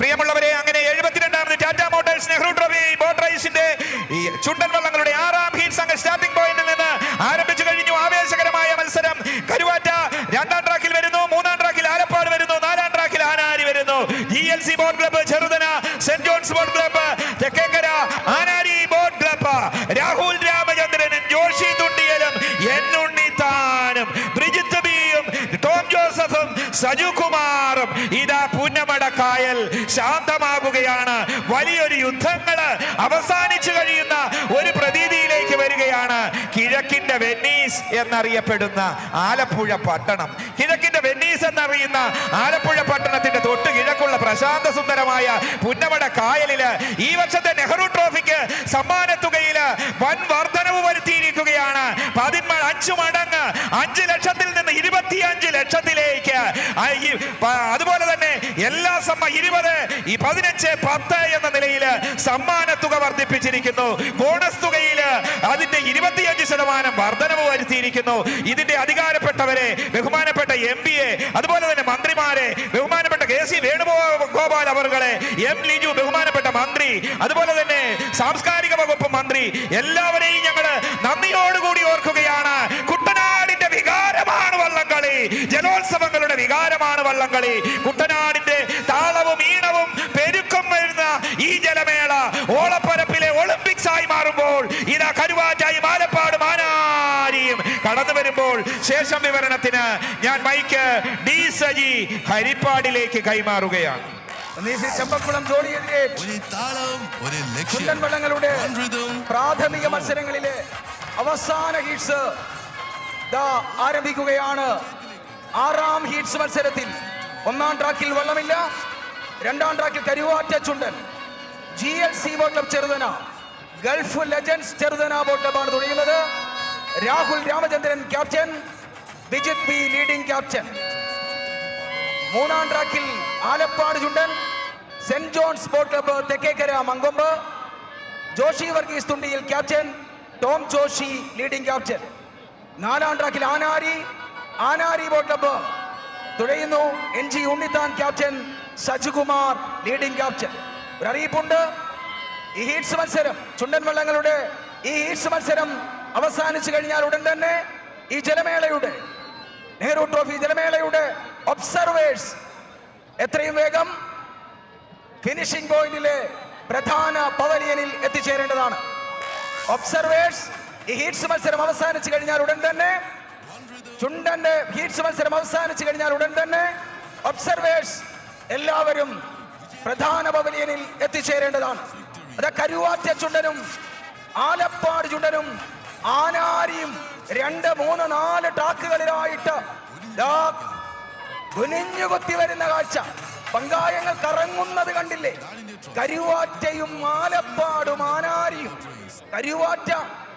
പ്രിയമുള്ളവരെ, അങ്ങനെ 72ാമത് Tata motors Nehru trophy boat റേസിന്റെ ഈ ചുണ്ടൻ വള്ളങ്ങളുടെ 6ാം ഹീറ്റ് സംഘ സ്റ്റാർട്ടിംഗ് പോയിന്റിൽ നിന്ന് ആരംഭിച്ചു കഴിഞ്ഞു. ആവേശകരമായ മത്സരം. കരുവാറ്റ 2ാം ട്രാക്കിൽ വരുന്നു, 3ാം ട്രാക്കിൽ ആലപ്പാട് വരുന്നു, 4ാം ട്രാക്കിൽ ആനാരി വരുന്നു. GLC boat club Cheruthana, Saint John's boat club Thekkekara, Anari boat club, Rahul രാമചന്ദ്രനും ജോഷി തുണ്ടിയലും എന്നുണ്ണിത്താനും ബ്രിജിത്ത് ബിയും ടോം ജോസഫും സജു കുമാറും ഇതാ പുന്നമട കായൽ ശാന്തമാകുകയാണ്. വലിയൊരു യുദ്ധങ്ങള് അവസാനിച്ചു കഴിയുന്ന ഒരു പ്രതീതിയിലേക്ക് വരികയാണ്. കിഴക്കിന്റെ വെന്നീസ് എന്നറിയപ്പെടുന്ന ആലപ്പുഴ പട്ടണം, കിഴക്കിന്റെ വെന്നീസ് എന്നറിയുന്ന ആലപ്പുഴ പട്ടണത്തിന്റെ തൊട്ട് കിഴക്കുള്ള പ്രശാന്ത സുന്ദരമായ പുന്നമട കായലില് ഈ വർഷത്തെ നെഹ്റു ട്രോഫിക്ക് സമ്മാനത്തുകയില് വൻ വർധനവ് വരുത്തിയിരിക്കുകയാണ്. 5 മടങ്ങ്, 5 ലക്ഷത്തിൽ നിന്ന് 25 ലക്ഷത്തിലേക്ക്. അതുപോലെ തന്നെ എല്ലാ 20 ഈ 15 10 എന്ന നിലയിൽ സമ്മാനത്തുക വർദ്ധിപ്പിച്ചിരിക്കുന്നു. ബോണസ് തുകയില് അതിന്റെ 25% വർധനവ് വരുത്തിയിരിക്കുന്നു. ഇതിന്റെ അധികാരപ്പെട്ടവരെ, ബഹുമാനപ്പെട്ട MPയെ, അതുപോലെ തന്നെ മന്ത്രിമാരെ, ബഹുമാനപ്പെട്ട KC വേണുഗോപാൽ അവർകളെ, M ലിജു ബഹുമാനപ്പെട്ട മന്ത്രി, അതുപോലെ തന്നെ സാംസ്കാരിക വകുപ്പ് മന്ത്രി, എല്ലാവരെയും ഞങ്ങൾ നന്ദിയോടുകൂടി ഓർക്കുകയാണ്. കുട്ടനാടിന്റെ വികാരമാണ് വള്ളംകളി, ജലോത്സവങ്ങളുടെ വികാരമാണ് വള്ളംകളി. കുട്ടനാടിന്റെ താളവും ഈണവും പെരുക്കം വരുന്ന ഈ ജലമേള ഓളപ്പരപ്പിലെ ഒളിമ്പിക്സ് ആയി മാറുമ്പോൾ ഇതാ കരുവാറ്റായും ആലപ്പാടും ആനാരിയും കടന്നു വരുമ്പോൾ ശേഷം വിവരണത്തിന് ഞാൻ മൈക്ക് D സജി ഹരിപ്പാടിലേക്ക് കൈമാറുകയാണ്. വള്ളങ്ങളുടെ പ്രാഥമിക മത്സരങ്ങളിലെ അവസാന ഹീറ്റ്സ് ആരംഭിക്കുകയാണ്. 6ാം ഹീറ്റ്സ് മത്സരത്തിൽ 1ാം ട്രാക്കിൽ വള്ളമില്ല, 2ാം ട്രാക്കിൽ Karuvatta Chundan, GLC boat club Cheruthana, gulf legends Cheruthana boat ക്ലബാണ് തുടങ്ങുന്നത്. Rahul Ramachandran captain, Vijith P leading captain. 3ാം ട്രാക്കിൽ Alappad Chundan, saint John's boat club Thekkekara Mankombu, Joshy Varghese Thundiyil captain, Tom Joshy leading captain. 4ാം ട്രാക്കിൽ ആനാരി ബോട്ട് ക്ലബ്ബ് തുടയുന്നു. NG Unnithan captain, Sajukumar leading captain. ഒരു അറിയിപ്പുണ്ട്, ഈ ഹീറ്റ്സ് മത്സരം, ചുണ്ടൻ വള്ളങ്ങളുടെ ഈ ഹീറ്റ്സ് മത്സരം അവസാനിച്ചു കഴിഞ്ഞാൽ ഉടൻ തന്നെ ഈ ജലമേളയുടെ, നെഹ്റു ട്രോഫി ജലമേളയുടെ ഒബ്സർവേഴ്സ് എത്രയും വേഗം ഫിനിഷിംഗ് പോയിന്റിലെ പ്രധാന പവലിയനിൽ എത്തിച്ചേരേണ്ടതാണ്. ഒബ്സർവേഴ്സ് ഈ ഹീറ്റ്സ് മത്സരം അവസാനിച്ചു കഴിഞ്ഞാൽ ഉടൻ തന്നെ, ചുണ്ടന്റെ ഹീറ്റ്സ് മത്സരം അവസാനിച്ചു കഴിഞ്ഞാൽ ഉടൻ തന്നെ ഒബ്സർവേഴ്സ് എല്ലാവരും പ്രധാന പവലിയനിൽ എത്തിച്ചേരേണ്ടതാണ്. അത് കരുവാറ്റ ചുണ്ടനും ആലപ്പാട് ചുണ്ടനും ആനാരിയും 2, 3, 4 ട്രാക്കുകളിലായിട്ട് കുത്തി വരുന്ന കാഴ്ച. പങ്കായങ്ങൾ കറങ്ങുന്നത് കണ്ടില്ലേ? കരുവാറ്റയും ആലപ്പാടും ആനാരിയും. കരുവാറ്റ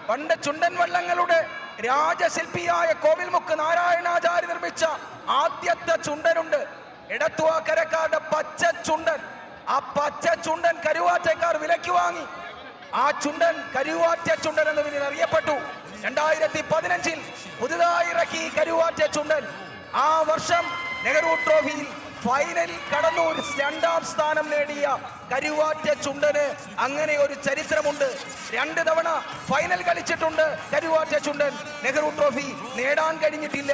പണ്ട് ചുണ്ടൻ വള്ളങ്ങളുടെ രാജശില്പിയായ കോവിൽമുക്ക് നാരായണാചാരി നിർമ്മിച്ച ആദ്യത്തെ ചുണ്ടനുണ്ട്, എടത്തുവാക്കരക്കാരുടെ പച്ച ചുണ്ടൻ. ആ പച്ച ചുണ്ടൻ കരുവാറ്റക്കാർ വിലയ്ക്ക് വാങ്ങി. ആ ചുണ്ടൻ കരുവാറ്റ ചുണ്ടൻ എന്ന് പിന്നീട് അറിയപ്പെട്ടു. 2015 പുതുതായി ഇറക്കി കരുവാറ്റ ചുണ്ടൻ. ആ വർഷം നെഹ്റു ട്രോഫിയിൽ ഫൈനലിൽ കടന്നു 2ാം സ്ഥാനം നേടിയ കരുവാറ്റ ചുണ്ടന് അങ്ങനെ ഒരു ചരിത്രമുണ്ട്. 2 തവണ ഫൈനൽ കളിച്ചിട്ടുണ്ട് കരുവാറ്റ ചുണ്ടൻ. നെഹ്റു ട്രോഫി നേടാൻ കഴിഞ്ഞിട്ടില്ല.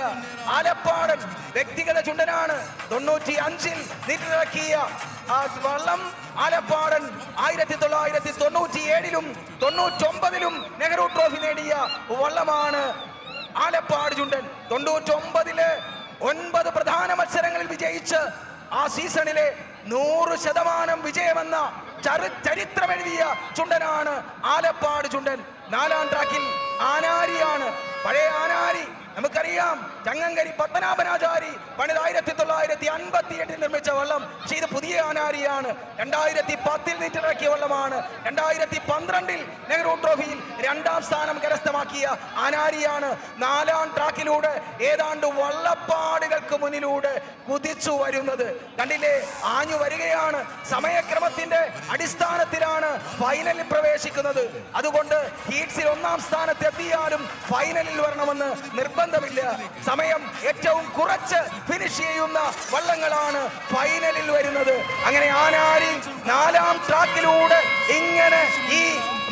ആലപ്പാടൻ വ്യക്തിഗത ചുണ്ടനാണ്. 95 നീറ്റിറക്കിയ ആ വള്ളം ആലപ്പാടൻ 1997-ലും 99-ലും നെഹ്റു ട്രോഫി നേടിയ വള്ളമാണ് ആലപ്പാട് ചുണ്ടൻ. 99-ല് 9 പ്രധാന മത്സരങ്ങളിൽ വിജയിച്ച് ആ സീസണിലെ 100% വിജയമെന്ന ചരിത്രം എഴുതിയ ചുണ്ടനാണ് ആലപ്പാട് ചുണ്ടൻ. 4ാം ട്രാക്കിൽ ആനാരിയാണ്. പഴയ ആനാരി നമുക്കറിയാം, ചങ്ങങ്കരി പത്മനാഭനാചാരി പണിത് 1958 നിർമ്മിച്ച വള്ളം. പക്ഷേ ഇത് പുതിയ ആനാരിയാണ്. 2010 നീറ്റിറക്കിയ വള്ളമാണ്. 2012 നെഹ്റു ട്രോഫിയിൽ 2ാം സ്ഥാനം കരസ്ഥമാക്കിയ ആനാരിയാണ്. 4ാം ട്രാക്കിലൂടെ ഏതാണ്ട് വള്ളപ്പാടുകൾക്ക് മുന്നിലൂടെ കുതിച്ചു വരുന്നത് കണ്ടില്ലേ? ആഞ്ഞു വരികയാണ്. സമയക്രമത്തിൽ പോയിന്റിന്റെ അടിസ്ഥാനത്തിലാണ് ഫൈനലിൽ പ്രവേശിക്കുന്നത്. അതുകൊണ്ട് ഹീറ്റ്സിൽ 1-ാം സ്ഥാനത്ത് എത്തിയാലും ഫൈനലിൽ വരണമെന്ന് നിർബന്ധമില്ല. സമയം ഏറ്റവും കുറച്ച് ഫിനിഷ് ചെയ്യുന്ന വള്ളങ്ങളാണ് ഫൈനലിൽ വരുന്നത്. അങ്ങനെ ആനാരി 4-ാം ട്രാക്കിലൂടെ ഇങ്ങനെ ഈ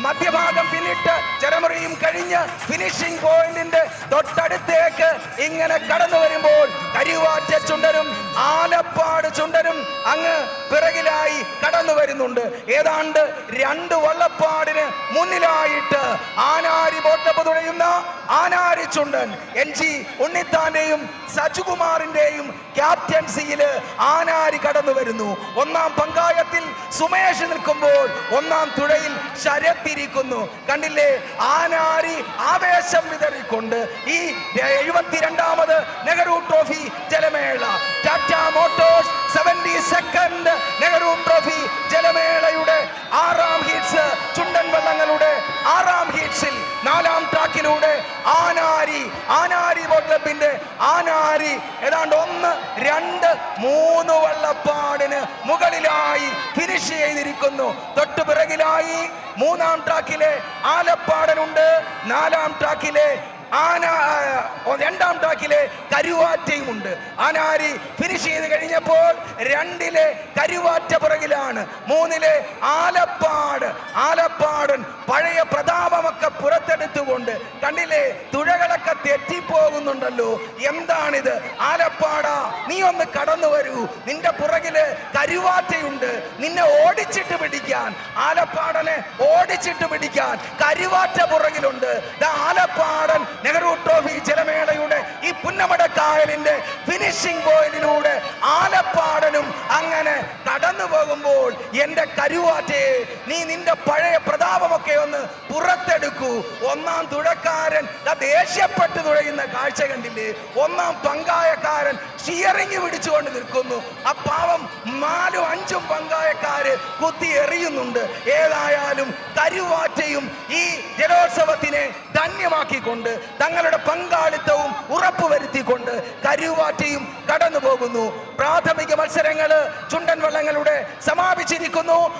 മധ്യഭാഗം പിന്നിട്ട് ചെരമുറിയും കഴിഞ്ഞ് ഫിനിഷിംഗ് പോയിന്റിന്റെ തൊട്ടടുത്തേക്ക് ഇങ്ങനെ കടന്നു വരുമ്പോൾ കരുവാറ്റ ചുണ്ടനും ആലപ്പാട് ചുണ്ടനും അങ്ങ് പിറകിലായി കടന്നു വരുന്നുണ്ട്. ഏതാണ്ട് 2 വള്ളപ്പാടിന് മുന്നിലായിട്ട് ആനാരി ബോട്ടപ്പ് തുഴയുന്ന ആനാരി ചുണ്ടൻ NG ഉണ്ണിത്താന്റെയും സജുകുമാറിന്റെയും ക്യാപ്റ്റൻസിയില് ആനാരി കടന്നു വരുന്നു. 1-ാം പങ്കായത്തിൽ സുമേഷ് നിൽക്കുമ്പോൾ 1-ാം തുഴയിൽ ശരത്തിരിക്കുന്നു. കണ്ടില്ലേ, ആനാരി ആവേശം വിതറിക്കൊണ്ട് ഈ 72ാമത് നെഹ്റു ട്രോഫി ജലമേള, Tata motors 72nd Nehru trophy ജലമേളയുടെ 6-ാം ഹീറ്റ്സ്, ചുണ്ടൻ വള്ളങ്ങളുടെ 6-ാം ഹീറ്റ്സിൽ 4-ാം ട്രാക്കിലൂടെ ആനാരി ബോട്ട് ക്ലബിന്റെ ആനാരി ഏതാണ്ട് 1, 2, 3 വള്ളപ്പാടിന് മുകളിലായി ഫിനിഷ് ചെയ്തിരിക്കുന്നു. തൊട്ടു പിറകിലായി 3-ാം ട്രാക്കിലെ ആലപ്പാടനുണ്ട്. 4-ാം ട്രാക്കിലെ 2-ാം ട്രാക്കിലെ കരുവാറ്റയും ഉണ്ട്. ആനാരി ഫിനിഷ് ചെയ്ത് കഴിഞ്ഞപ്പോൾ 2-ലെ കരുവാറ്റ പുറകിലാണ്. 3-ലെ ആലപ്പാടൻ പഴയ പ്രതാപമൊക്കെ പുറത്തെടുത്തുകൊണ്ട് കണ്ടില്ലേ, തുഴകളൊക്കെ തെറ്റിപ്പോകുന്നുണ്ടല്ലോ. എന്താണിത്? ആലപ്പാട, നീ ഒന്ന് കടന്നു വരൂ. നിന്റെ പുറകില് കരുവാറ്റയുണ്ട്. നിന്നെ ഓടിച്ചിട്ട് പിടിക്കാൻ, ആലപ്പാടനെ ഓടിച്ചിട്ട് പിടിക്കാൻ കരുവാറ്റ പുറകിലുണ്ട്. ആലപ്പാടൻ നെഹ്റു ട്രോഫി ജലമേളയുടെ ഈ പുന്നമടക്കായലിന്റെ ഫിനിഷിംഗ് പോയിന്റിലൂടെ ആലപ്പാടനും അങ്ങനെ കടന്നു പോകുമ്പോൾ എന്റെ കരുവാറ്റയെ, നീ നിന്റെ പഴയ പ്രതാപമൊക്കെ ഒന്ന് പുറത്തെടുക്കൂ. 1-ാം തുഴക്കാരൻ ദേഷ്യപ്പെട്ട് തുഴയുന്ന കാഴ്ച കണ്ടില്ലേ? 1-ാം പങ്കായക്കാരൻ സ്റ്റിയറിംഗ് പിടിച്ചുകൊണ്ട് നിൽക്കുന്നു. ആ പാവം 4ഉം 5ഉം പങ്കായക്കാര് കുത്തി എറിയുന്നുണ്ട്. ഏതായാലും കരുവാറ്റയും ഈ ജലോത്സവത്തിനെ ധന്യമാക്കിക്കൊണ്ട് തങ്ങളുടെ പങ്കാളിത്തവും ഉറപ്പുവരുത്തിക്കൊണ്ട് കരുവാറ്റയും കടന്നു പോകുന്നു. പ്രാഥമിക മത്സരങ്ങള് ചുണ്ടൻ വള്ളങ്ങളുടെ സമാപിച്ചിരിക്കുന്നു.